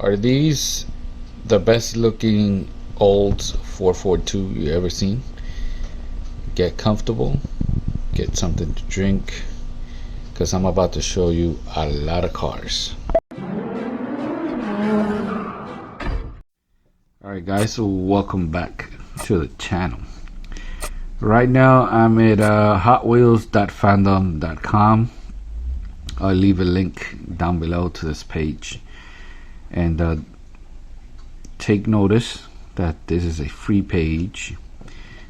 Are these the best looking Olds 442 you ever seen? Get comfortable, get something to drink, because I'm about to show you a lot of cars. Alright guys, so welcome back to the channel. Right now I'm at hotwheels.fandom.com. I'll leave a link down below to this page, and take notice that this is a free page.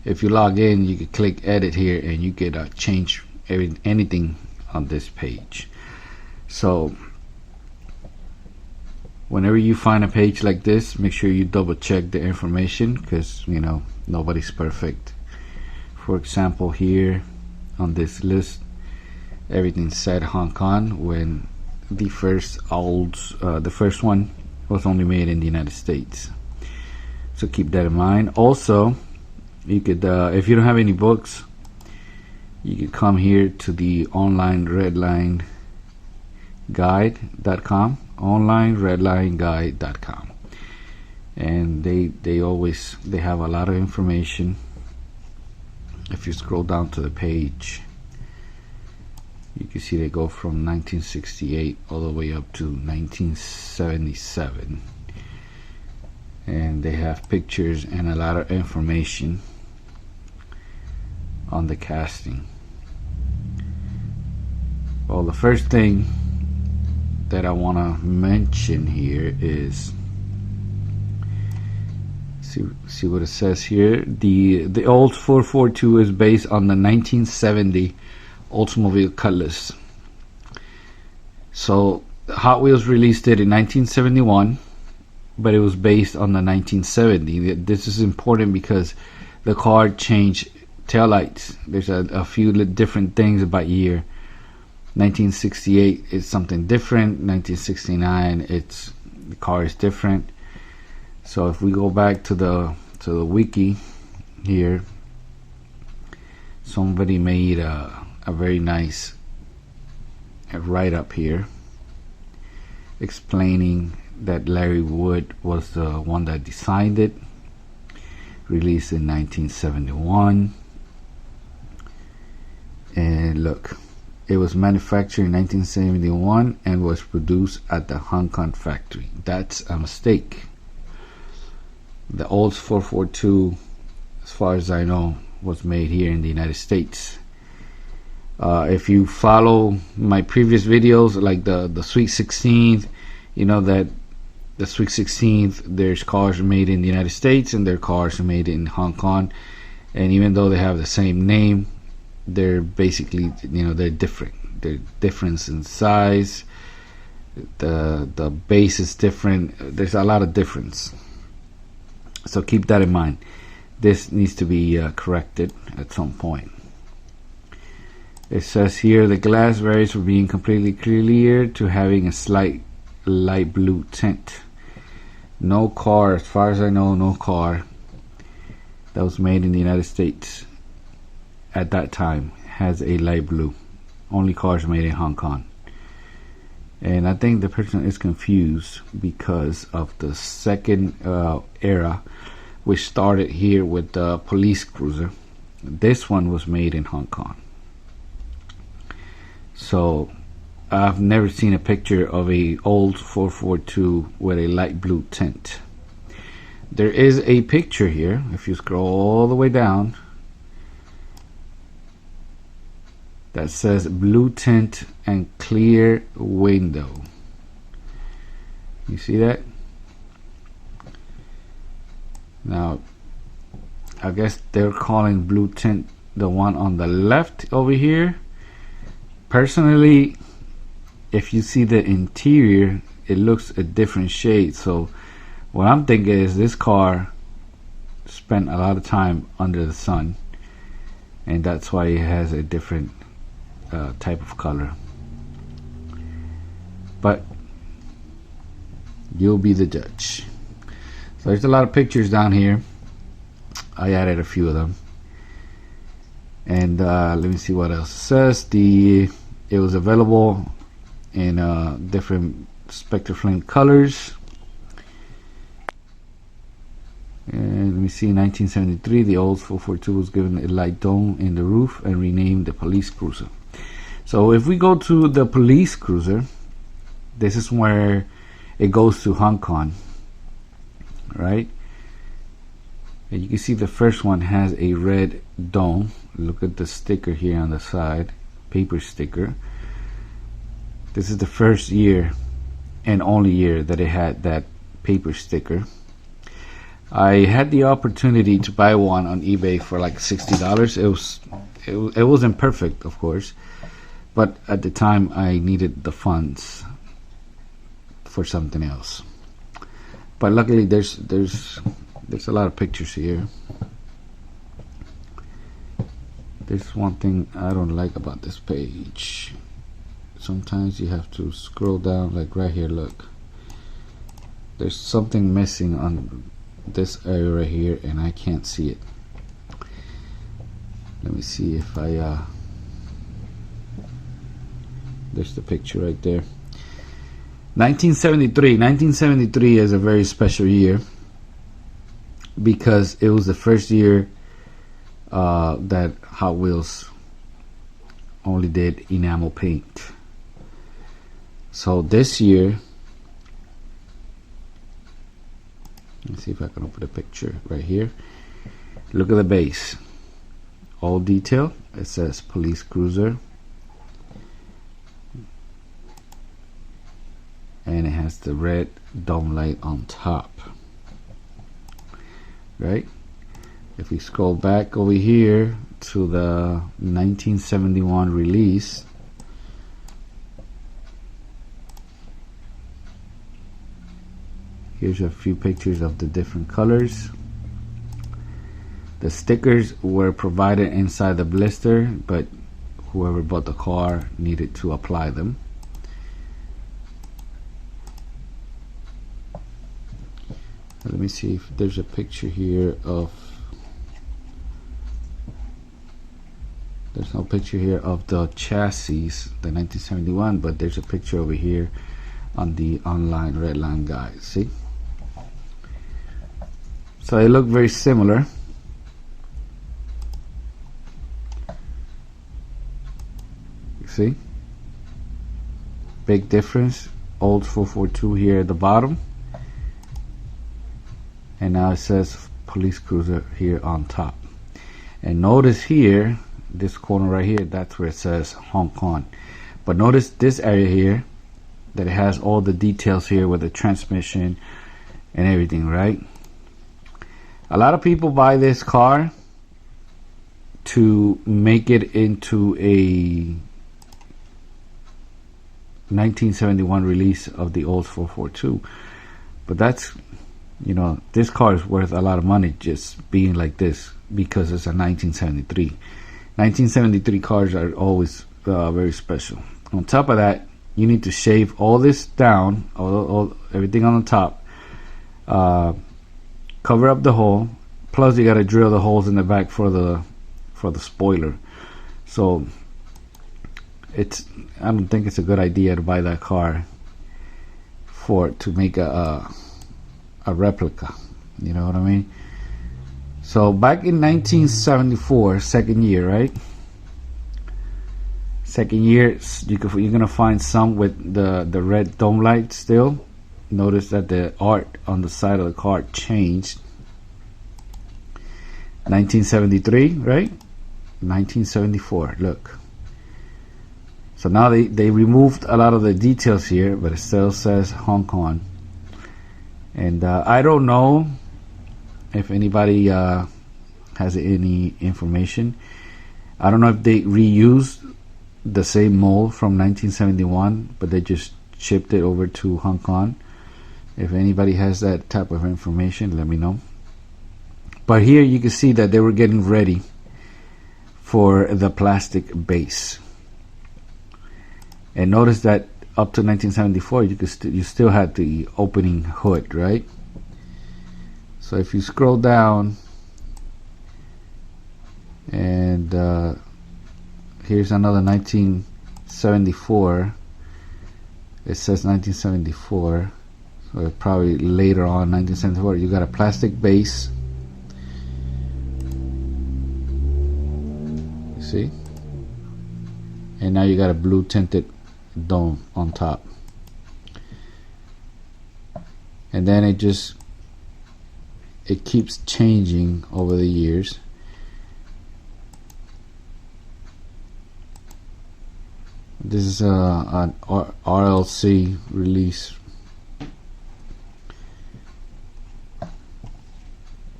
If you log in, you can click edit here and you can change anything on this page. So whenever you find a page like this, make sure you double check the information, because you know nobody's perfect. For example, here on this list, everything said Hong Kong, when the first one was only made in the United States. So keep that in mind. Also, you could, if you don't have any books, you could come here to the online redline guide.com, onlineredlineguide.com, and they have a lot of information. If you scroll down to the page, you can see they go from 1968 all the way up to 1977, and they have pictures and a lot of information on the casting. Well, the first thing that I want to mention here is, see what it says here. The old 442 is based on the 1970 Oldsmobile Cutlass. So Hot Wheels released it in 1971, but it was based on the 1970. This is important because the car changed taillights. There's a few different things about year. 1968 is something different. 1969, the car is different. So if we go back to the wiki here, somebody made a very nice write-up here explaining that Larry Wood was the one that designed it. Released in 1971, and look, it was manufactured in 1971 and was produced at the Hong Kong factory. That's a mistake. The old 442, as far as I know, was made here in the United States. If you follow my previous videos, like the Sweet 16th, you know that the Sweet 16th, there's cars made in the United States and there are cars made in Hong Kong, and even though they have the same name, they're basically, you know, they're different. They're different in size. The base is different. There's a lot of difference. So keep that in mind. This needs to be corrected at some point. It says here the glass varies from being completely clear to having a slight light blue tint. No car, as far as I know, no car that was made in the United States at that time has a light blue. Only cars made in Hong Kong. And I think the person is confused because of the second era, which started here with the police cruiser. This one was made in Hong Kong. So I've never seen a picture of a old 442 with a light blue tint. There is a picture here. If you scroll all the way down, that says blue tint and clear window. You see that? Now I guess they're calling blue tint the one on the left over here. Personally, if you see the interior, it looks a different shade. So what I'm thinking is this car spent a lot of time under the sun, and that's why it has a different type of color. But you'll be the judge. So there's a lot of pictures down here. I added a few of them. And let me see what else it says. It was available in different Spectraflame colors. me see. 1973, the Olds 442 was given a light dome in the roof and renamed the police cruiser. So if we go to the police cruiser, this is where it goes to Hong Kong, right? And you can see the first one has a red dome. Look at the sticker here on the side, paper sticker. This is the first year and only year that it had that paper sticker. I had the opportunity to buy one on eBay for like $60. It wasn't perfect, of course, but at the time I needed the funds for something else. But luckily there's a lot of pictures here. There's one thing I don't like about this page. Sometimes you have to scroll down, like right here, look. There's something missing on this area right here and I can't see it. Let me see if I there's the picture right there. 1973 is a very special year because it was the first year that Hot Wheels only did enamel paint. So this year, let's see if I can open the picture right here. Look at the base, all detail. It says police cruiser, and it has the red dome light on top, right? If we scroll back over here to the 1971 release, here's a few pictures of the different colors. The stickers were provided inside the blister, but whoever bought the car needed to apply them. Let me see if there's a picture here of, there's no picture here of the chassis, the 1971, but there's a picture over here on the online Redline guide. See? So they look very similar. You see? Big difference. Old 442 here at the bottom. And now it says police cruiser here on top. And notice here, this corner right here, that's where it says Hong Kong. But notice this area here, that it has all the details here with the transmission and everything, right? A lot of people buy this car to make it into a 1971 release of the old 442, but that's, you know, this car is worth a lot of money just being like this because it's a 1973. 1973 cars are always very special. On top of that, you need to shave all this down, everything on the top, cover up the hole, plus you got to drill the holes in the back for the spoiler. So I don't think it's a good idea to buy that car to make a replica, you know what I mean? So back in 1974, second year, right? Second year, you're gonna find some with the red dome light still. Notice that the art on the side of the car changed. 1973, right? 1974, look. So now they removed a lot of the details here, but it still says Hong Kong. And I don't know if anybody has any information. I don't know if they reused the same mold from 1971, but they just shipped it over to Hong Kong. If anybody has that type of information, let me know. But here you can see that they were getting ready for the plastic base. And notice that up to 1974, you still had the opening hood, right? So if you scroll down, and here's another 1974. It says 1974, so probably later on 1974. You got a plastic base, See? And now you got a blue tinted dome on top. And then it keeps changing over the years. This is an RLC release.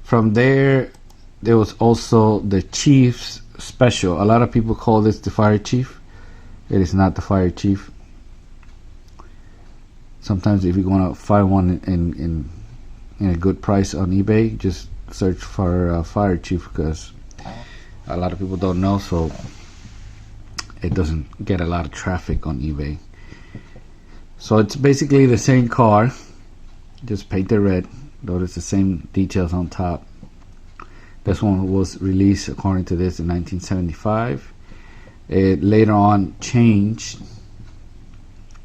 From there was also the Chief's Special. A lot of people call this the Fire Chief. It is not the Fire Chief. Sometimes if you want to find one in a good price on eBay, just search for Fire Chief, because a lot of people don't know, so it doesn't get a lot of traffic on eBay. So it's basically the same car, just painted red. Notice the same details on top. This one was released, according to this, in 1975. It later on changed,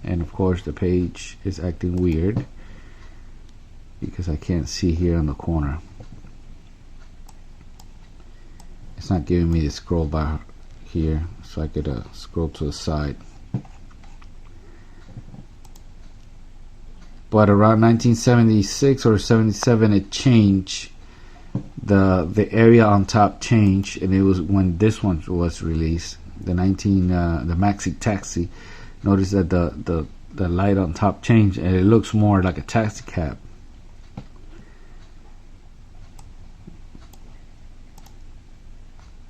and of course the page is acting weird because I can't see here in the corner. It's not giving me the scroll bar here, so I could scroll to the side. But around 1976 or 77, it changed. The area on top changed, and it was when this one was released, the Maxi Taxi. Notice that the light on top changed, and it looks more like a taxi cab.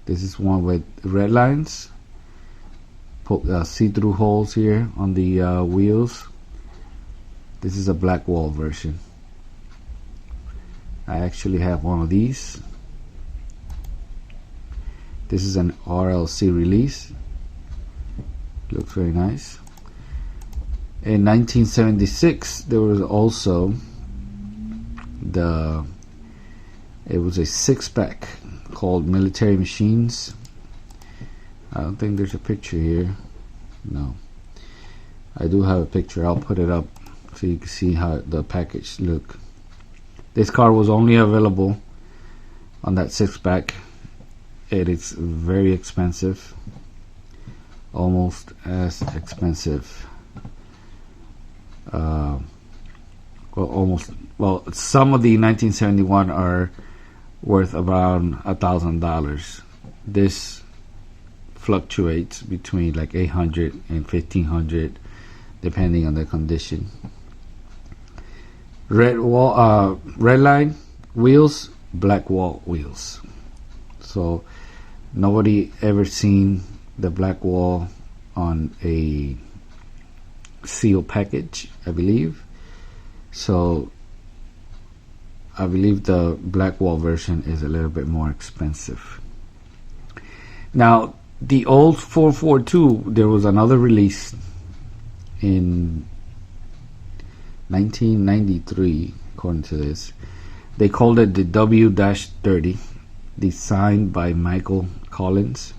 This is one with red lines, see-through holes here on the wheels. This is a black wall version. I actually have one of these. This is an RLC release. Looks very nice. In 1976, there was also it was a six-pack called Military Machines. I don't think there's a picture here. No. I do have a picture. I'll put it up so you can see how the package look. This car was only available on that six-pack. It is very expensive, almost as expensive. Some of the 1971 are worth around $1,000. This fluctuates between like $800 and $1,500 depending on the condition. Red line wheels, black wall wheels. So nobody ever seen the black wall on a sealed package, I believe. So I believe the black wall version is a little bit more expensive. Now the old 442, there was another release in 1993, according to this. They called it the W-30, designed by Michael Collins,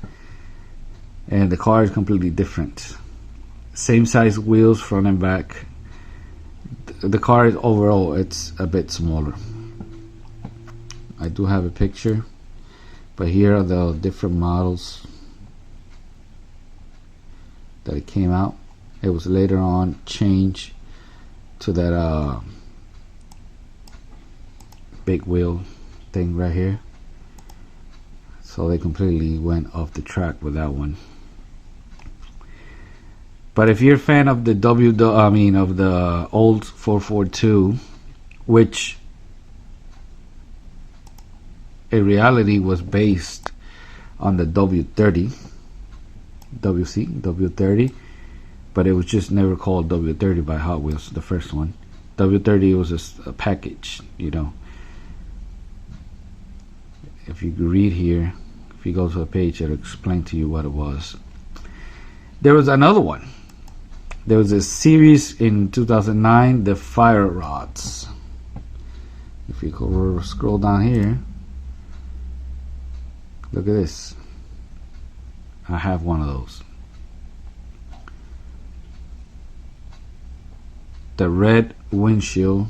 and the car is completely different. Same size wheels, front and back. The car is overall, it's a bit smaller. I do have a picture, but here are the different models that it came out. It was later on changed to that big wheel thing right here. So they completely went off the track with that one. But if you're a fan of the of the old 442, which in reality was based on the W30, W30, but it was just never called W30 by Hot Wheels, the first one. W30 was just a package, you know. If you read here, if you go to a page, it'll explain to you what it was. There was another one. There was a series in 2009, the Fire Rods. If you go scroll down here, look at this. I have one of those. The red windshield,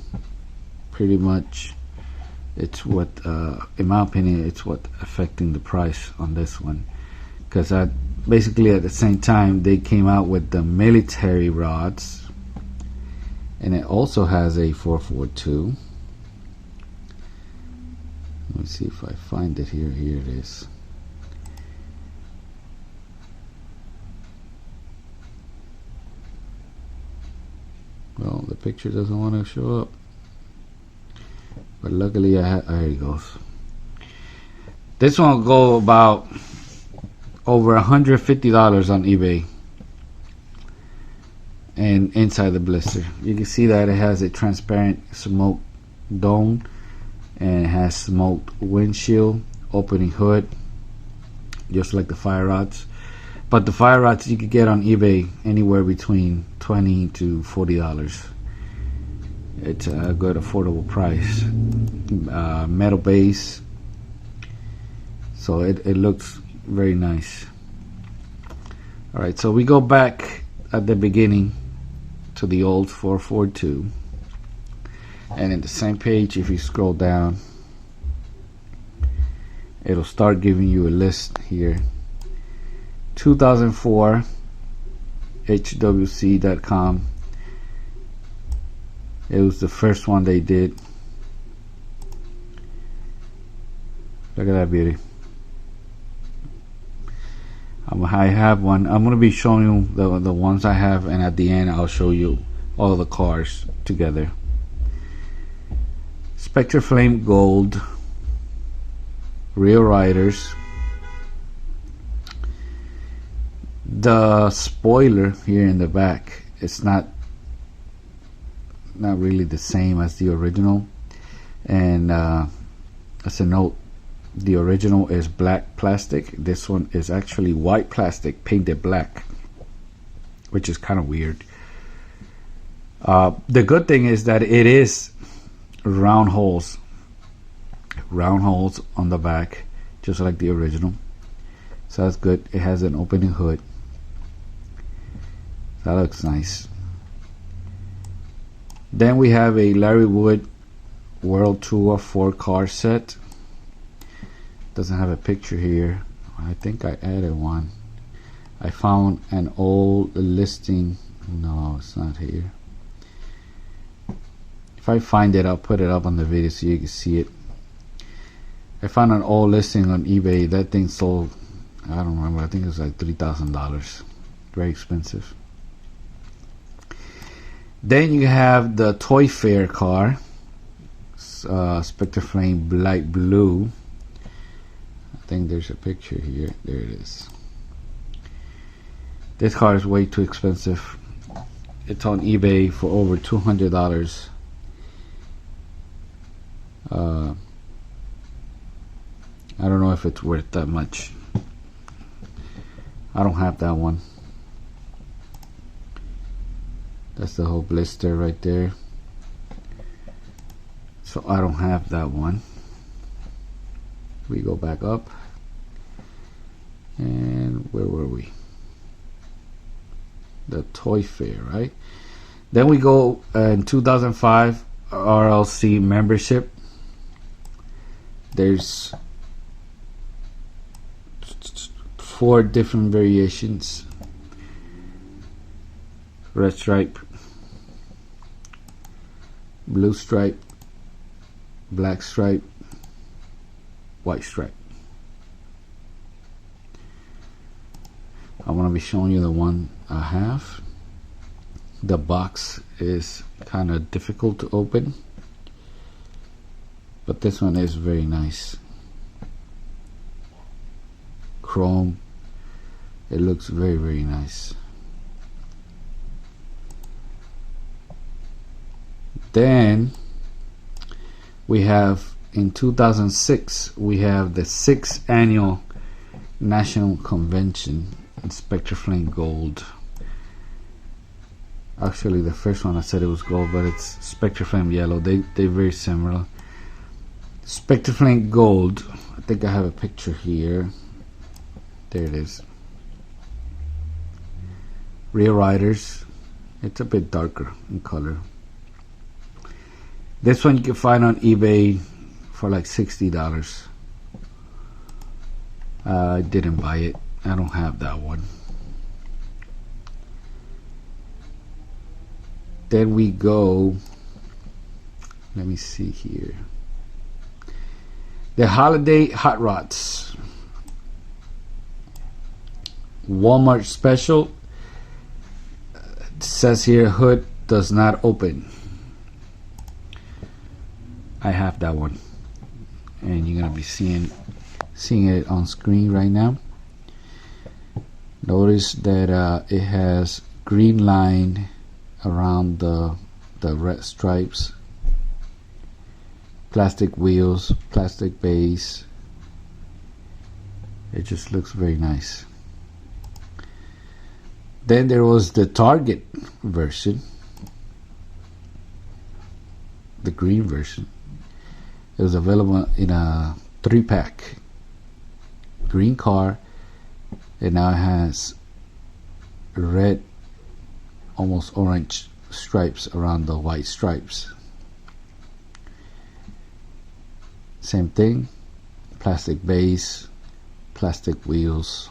pretty much, it's what, in my opinion, it's what affecting the price on this one, because basically at the same time they came out with the military rods, and it also has a 442. Let me see if I find it here. Here it is. Well, the picture doesn't want to show up, but luckily there it goes. This one will go about over $150 on eBay. And inside the blister, you can see that it has a transparent smoke dome, and it has smoked windshield, opening hood, just like the fire rods. But the fire rods you could get on eBay anywhere between $20 to $40. It's a good affordable price. Metal base, so it looks very nice. Alright, so we go back at the beginning to the old 442, and in the same page, if you scroll down, it'll start giving you a list here. 2004 hwc.com. It was the first one they did. Look at that beauty. I have one. I'm going to be showing you the ones I have, and at the end I'll show you all the cars together. Spectre Flame Gold, rear riders. The spoiler here in the back, it's not really the same as the original, and as a note, the original is black plastic. This one is actually white plastic painted black, which is kind of weird. The good thing is that it is round holes on the back, just like the original, so that's good. It has an opening hood. That looks nice. Then we have a Larry Wood World Tour 4-car set. Doesn't have a picture here. I think I added one. I found an old listing. No, it's not here. If I find it, I'll put it up on the video so you can see it. I found an old listing on eBay. That thing sold, I don't remember, I think it was like $3,000. Very expensive. Then you have the Toy Fair car, Spectre Flame light blue. I think there's a picture here. There it is. This car is way too expensive. It's on eBay for over $200. I don't know if it's worth that much. I don't have that one. That's the whole blister right there. So I don't have that one. We go back up, and where were we? The Toy Fair, right? Then we go in 2005 RLC membership. There's 4 different variations. Red stripe, blue stripe, black stripe, white stripe. I'm going to be showing you the one I have. The box is kind of difficult to open, but this one is very nice. Chrome. It looks very, very nice. Then we have, in 2006, we have the 6th annual National Convention in Spectre Flame Gold. Actually, the first one I said it was gold, but it's Spectre Flame Yellow. They're very similar. Spectre Flame Gold. I think I have a picture here. There it is. Rear riders. It's a bit darker in color. This one you can find on eBay for like $60. I didn't buy it. I don't have that one. Then we go, let me see here, the holiday hot rods, Walmart special. It says here hood does not open. I have that one, and you're gonna be seeing it on screen right now. Notice that it has green line around the red stripes, plastic wheels, plastic base. It just looks very nice. Then there was the Target version, the green version. It was available in a 3-pack, green car, and now it has red, almost orange stripes around the white stripes. Same thing, plastic base, plastic wheels.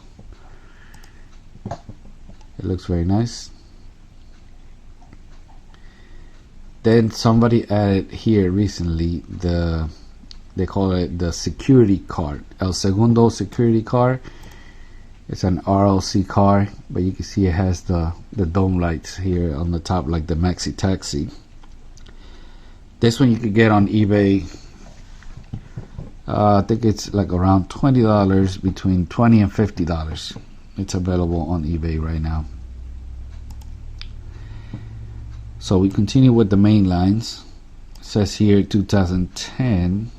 It looks very nice. Then somebody added here recently they call it the security car, El Segundo security car. It's an RLC car, but you can see it has the dome lights here on the top, like the Maxi Taxi. This one you could get on eBay. I think it's like around $20, between $20 and $50. It's available on eBay right now. So we continue with the main lines. It says here 2010,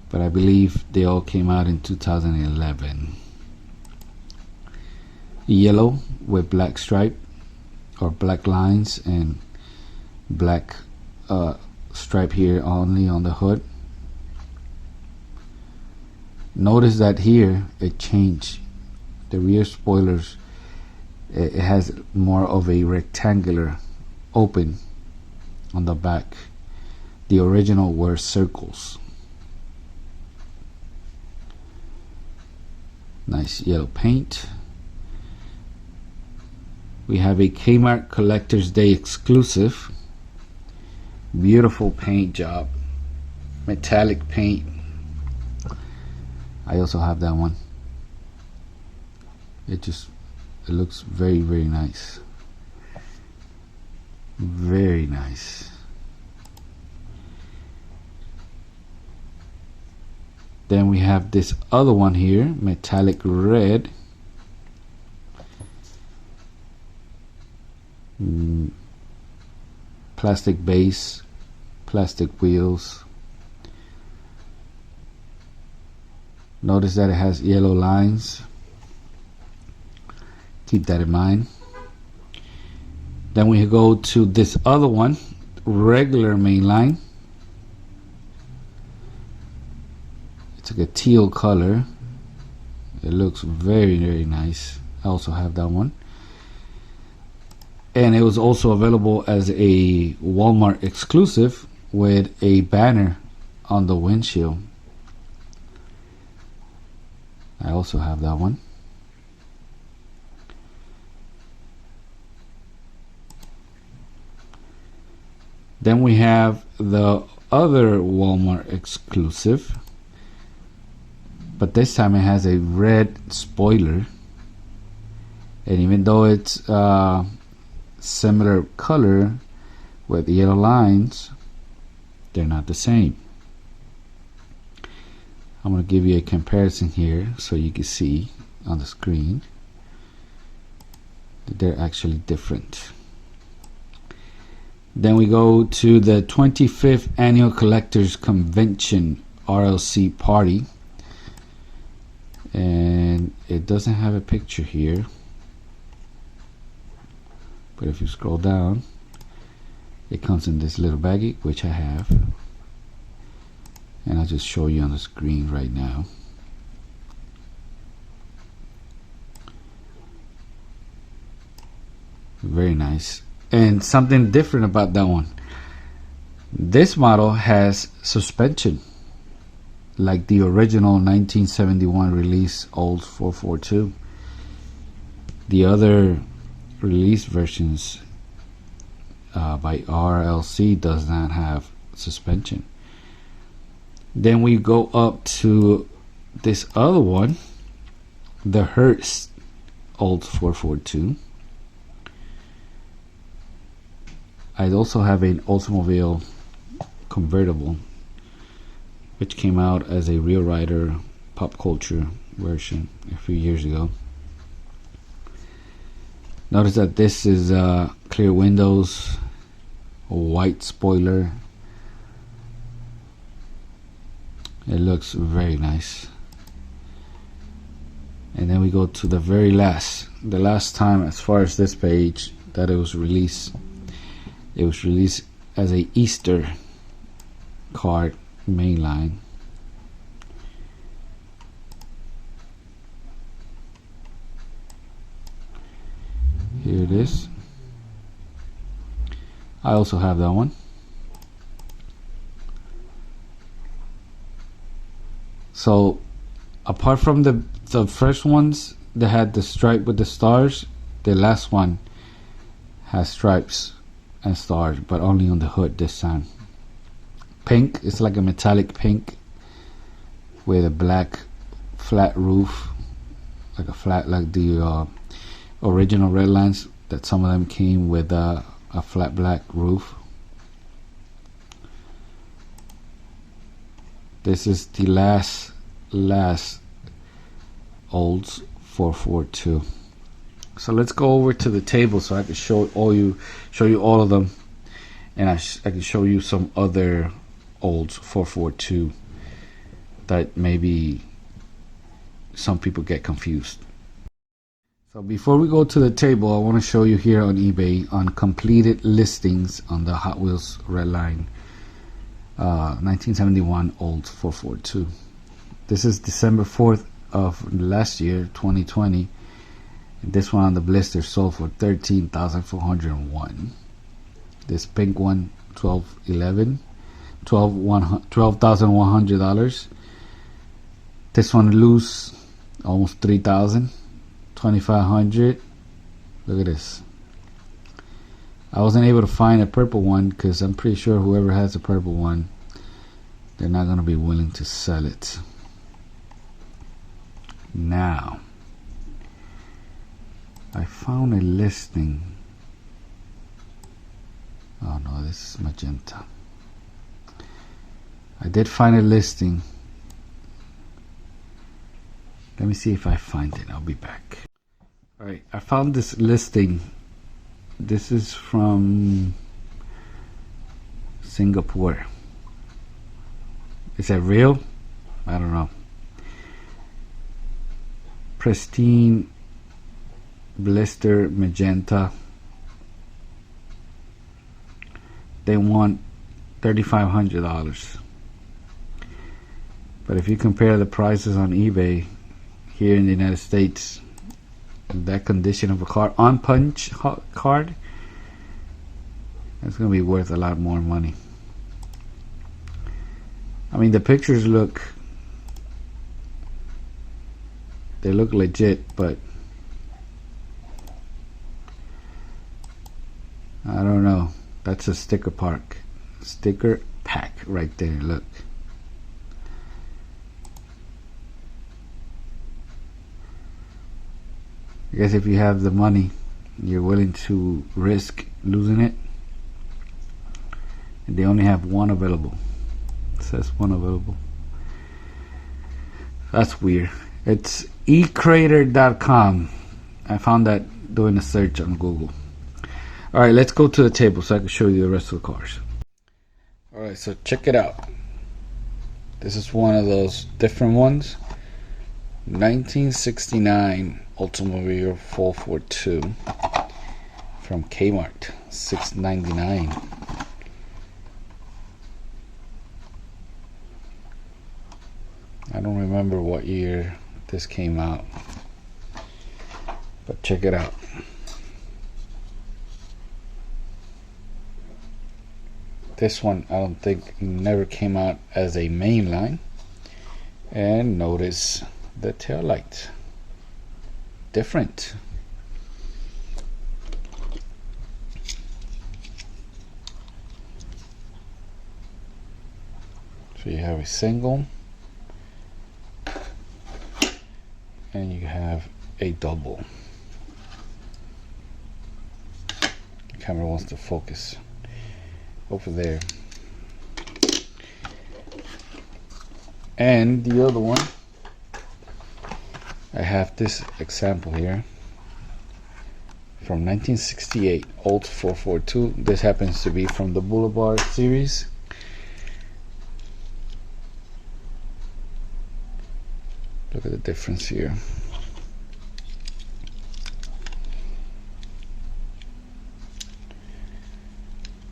but I believe they all came out in 2011. Yellow with black stripe or black lines and black stripe here only on the hood. Notice that here it changed. The rear spoilers, it has more of a rectangular open on the back. The original were circles. Nice yellow paint. We have a Kmart Collector's Day exclusive. Beautiful paint job, metallic paint. I also have that one. It looks very, very nice. Very nice. Then we have this other one here, metallic red. Plastic base, plastic wheels. Notice that it has yellow lines. Keep that in mind. Then we go to this other one, regular main line. It's like a teal color. It looks very, very nice. I also have that one. And it was also available as a Walmart exclusive with a banner on the windshield. I also have that one. Then we have the other Walmart exclusive, but this time it has a red spoiler, and even though it's similar color with yellow lines, they're not the same. I'm going to give you a comparison here so you can see on the screen that they're actually different. Then we go to the 25th Annual Collectors Convention RLC Party, and it doesn't have a picture here, but if you scroll down, it comes in this little baggie, which I have, and I'll just show you on the screen right now. Very nice. And something different about that one, this model has suspension, like the original 1971 release Olds 442. The other release versions by RLC does not have suspension. Then we go up to this other one, the Hurst Olds 442. I also have an Oldsmobile convertible, which came out as a Real Rider pop culture version a few years ago. Notice that this is clear windows, a white spoiler. It looks very nice. And then we go to the very last, the last time as far as this page that it was released. It was released as a Easter card mainline. Here it is. I also have that one. So apart from the first ones that had the stripe with the stars, the last one has stripes and stars, but only on the hood this time. Pink, it's like a metallic pink with a black flat roof, like a flat, like the original Redlands, that some of them came with a flat black roof. This is the last Olds 442. So let's go over to the table so I can show you all of them, and I can show you some other Olds 442 that maybe some people get confused. So before we go to the table, I want to show you here on eBay on completed listings on the Hot Wheels Redline 1971 Olds 442. This is December 4th of last year, 2020. This one on the blister sold for $13,401. This pink one, $12,100. This one loose, almost $3,000. $2,500. Look at this. I wasn't able to find a purple one because I'm pretty sure whoever has a purple one, they're not going to be willing to sell it. Now, I found a listing. Oh no, this is magenta. I did find a listing. Let me see if I find it. I'll be back. Alright, I found this listing. This is from Singapore. Is that real? I don't know. Pristine blister magenta. They want $3,500. But if you compare the prices on eBay here in the United States, that condition of a car, on punch card, it's going to be worth a lot more money. I mean, the pictures look legit, but I don't know. That's a sticker pack right there. Look. I guess if you have the money, you're willing to risk losing it. And they only have one available. It says one available. That's weird. It's ecrater.com. I found that doing a search on Google. Alright, let's go to the table so I can show you the rest of the cars. Alright, so check it out. This is one of those different ones. 1969 Oldsmobile 442 from Kmart, $6.99. I don't remember what year this came out, but check it out. This one I don't think never came out as a mainline. And notice the tail light. Different. So you have a single and you have a double. The camera wants to focus over there. And the other one, I have this example here from 1968, old 442. This happens to be from the Boulevard series. Look at the difference here.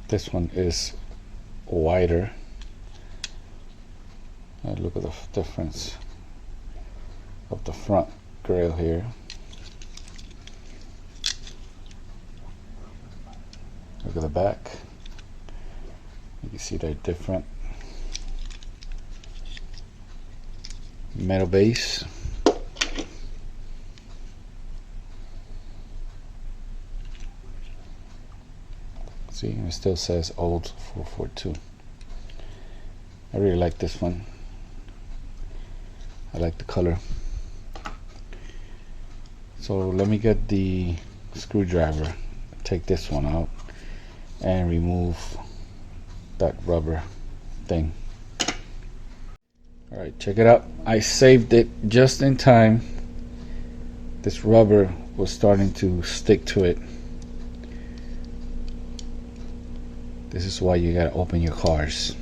This one is wider. Look at the difference of the front grille here. Look at the back. You can see they're different. Metal base. See, it still says old 442. I really like this one. I like the color. So let me get the screwdriver, take this one out and remove that rubber thing. Alright, check it out. I saved it just in time. This rubber was starting to stick to it. This is why you gotta open your cars.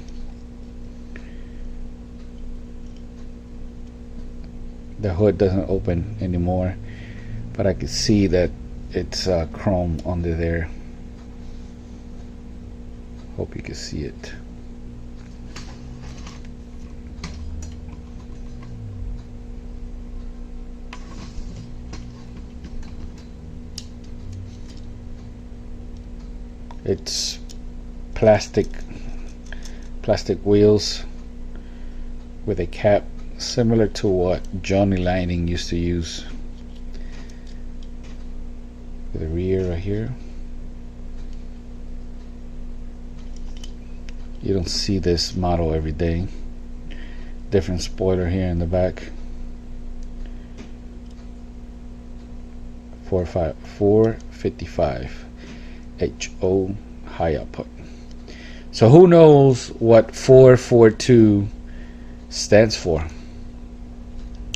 The hood doesn't open anymore, but I can see that it's chrome under there. Hope you can see it. It's plastic wheels with a cap, similar to what Johnny Lining used to use. The rear right here. You don't see this model every day. Different spoiler here in the back. 455 HO high output. So who knows what 442 stands for?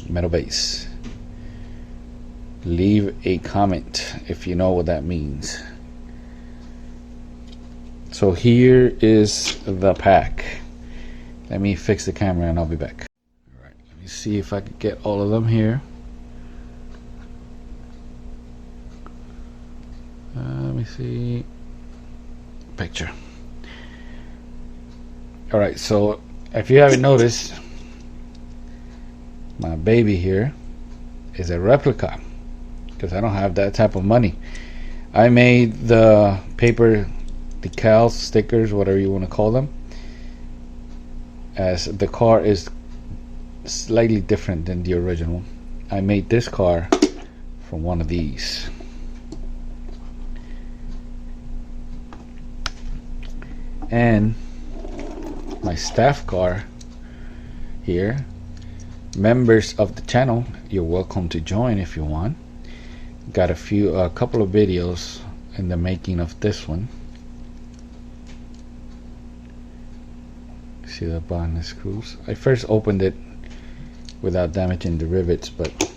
Metal base. Leave a comment if you know what that means. So here is the pack. Let me fix the camera and I'll be back. Alright, let me see if I can get all of them here. Let me see. Picture. Alright, so if you haven't noticed, my baby here is a replica because I don't have that type of money. I made the paper decals, stickers, whatever you want to call them, as the car is slightly different than the original. I made this car from one of these. And my staff car here, members of the channel, you're welcome to join if you want. Got a couple of videos in the making of this one. See the bonnet screws. I first opened it without damaging the rivets, but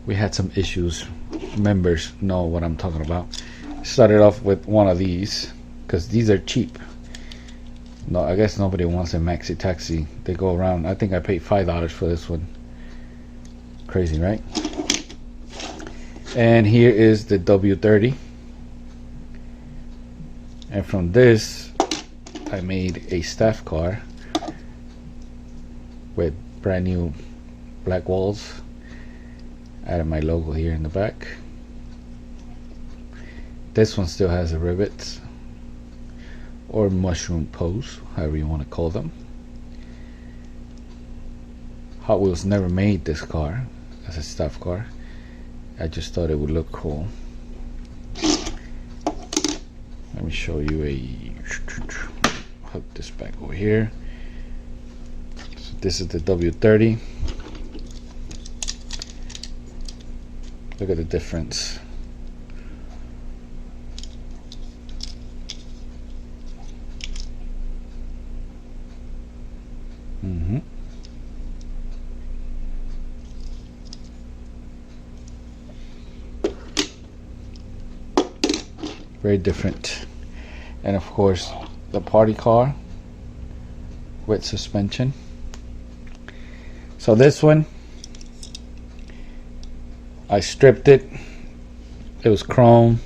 we had some issues. Members know what I'm talking about. Started off with one of these because these are cheap. No, I guess nobody wants a Maxi Taxi. They go around. I think I paid $5 for this one. Crazy, right? And here is the W30. And from this, I made a staff car with brand new black walls. Added my logo here in the back. This one still has the rivets, or mushroom posts, however you want to call them. Hot Wheels never made this car as a stuff car. I just thought it would look cool. Let me show you hook this back over here. So this is the W30. Look at the difference. Very different. And of course the party car with suspension. So this one, I stripped it. It was chrome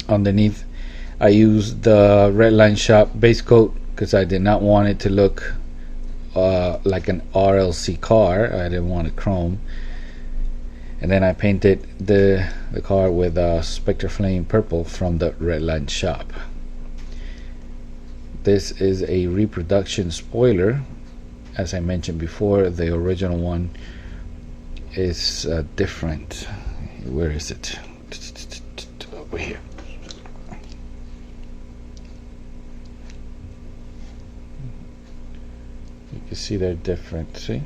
underneath. I used the Redline Shop base coat because I did not want it to look like an RLC car. I didn't want it chrome. And then I painted the car with Spectre Flame Purple from the Redline Shop. This is a reproduction spoiler. As I mentioned before, the original one is different. Where is it? Over here. You can see they're different. See?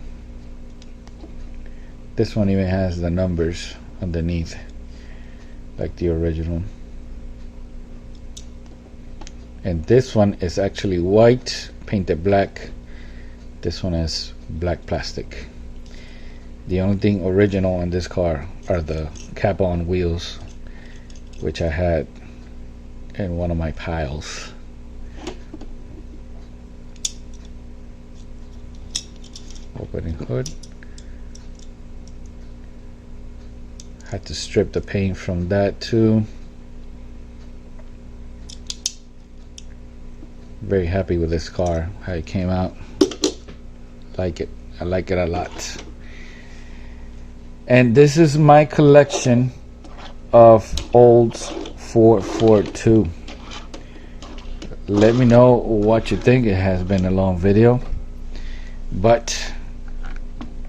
This one even has the numbers underneath, like the original. And this one is actually white, painted black. This one has black plastic. The only thing original in this car are the cap-on wheels, which I had in one of my piles. Opening hood. Had to strip the paint from that too. Very happy with this car, how it came out. Like it. I like it a lot. And this is my collection of Olds 442. Let me know what you think. It has been a long video, but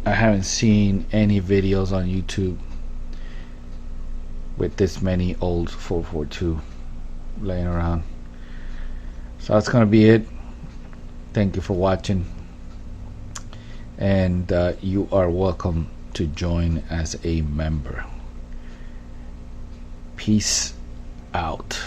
I haven't seen any videos on YouTube with this many Olds 442 laying around. So that's gonna be it. Thank you for watching, and you are welcome to join as a member. Peace out.